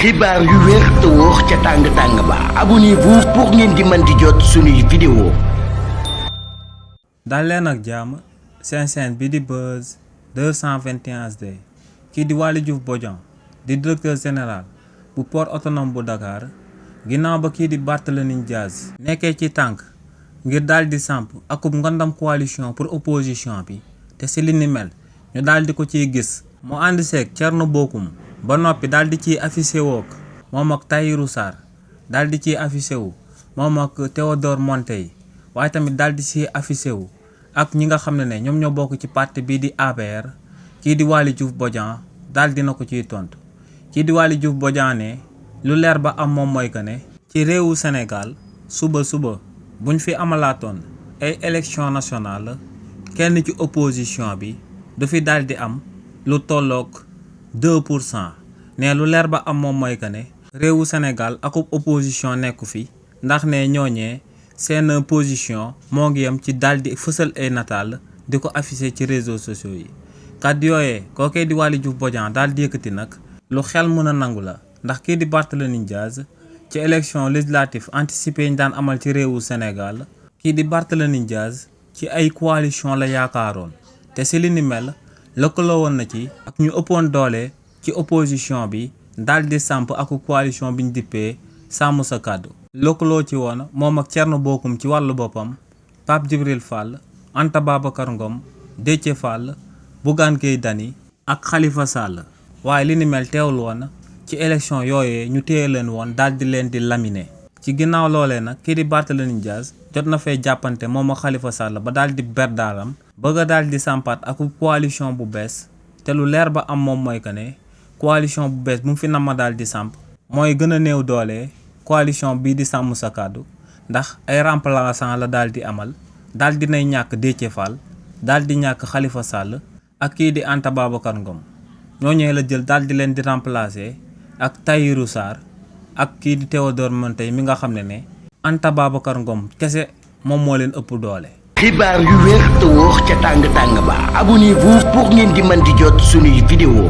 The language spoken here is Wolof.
xibaar yu wér te wóor ca tàng ba abonnez-vous pour ngeen di mën di jot suñuy vidéo. dal leen ak jàmm seen chaîne bi di Buzz 221 HD kii di Waly Diouf Bodian di directeur général bu port autonome bu Dakar ginnaaw ba kii di Barthélémy Dias nekkee ci tànk ngir daal di samp akub ngandam coalition pour opposition bi te si li ni mel ñu daal di ko ciy gis mu ànd seeg Thierno Bocoum ba noppi daal di ciy affiché wook moom ak Tahirou Sarr daal di ciy affiché wu moom ak Théodore Monteil waaye tamit daal di ciy affiché wu ak ñi nga xam ne ñoom ñoo bokk ci parti bii di APR kii di Waly Diouf Bodian daal dina ko ciy tontu kii di Waly Diouf Bodian ne lu leer ba am moom mooy que ne ci réewu Sénégal suba buñ fi amalaatoon ay élection nationale kenn ci opposition bi du fi daal di am lu tolloog 2% ne lu leer ba am moom mooy que ne réewu Sénégal akub opposition nekku fi ndax ne ñooñee seen position moo ngi yem ci daal di fësal ay nataal di ko affiché ci réseaux sociaux yi kàddu yooyee kookee di Waly Diouf Bodian daal di yëkkati nag lu xel mën a nangu la ndax kii di Barthélémy Dias ci élection législative anticipée yi ñu daan amal ci réewu Sénégal kii di Barthélémy Dias ci ay coalition la yaakaaroon te si li ni mel lëkkaloo woon na ci ak ñu ëppoon doole ci opposition bi daal di samp ak coalition bi ñu dippee sàmm sa kàddu lëkkaloo ci woon moom ak Thierno Bocoum ci wàllu boppam Pape Djibril Fall Anta Babacar Ngom Déthié Fall Bougane Gueye Dany ak Khalifa Sall waaye li ni mel teewul woon ci élection yooyee ñu téye leen woon daal di leen di laminer ci ginnaaw loolee nag kii di Barthélémy Dias jot na fay jàppante moom ak Khalifa Sall ba daal di berdaalam bëgg a daal di sampaat ak coalition bu bees te lu leer ba am moom mooy que ne coalition bu bees bu mu fi nama daal di samp mooy gën a néew doole coalition bii di sàmm sa kàddu ndax ay remplaçant la daal di amal daal di nay ñàkk Déthié Fall daal di ñàkk Khalifa Sall ak kii di Anta Babacar Ngom ñooñee la jël daal di leen di remplacer ak Tahirou Sarr ak kii di Théodore Monteil mi nga xam ne Anta Babacar Ngom kese moom moo leen ëpp doole. xibaar yu wér te wóor ca tàng ba abonnez-vous pour ngeen di mën di jot suñuy vidéo.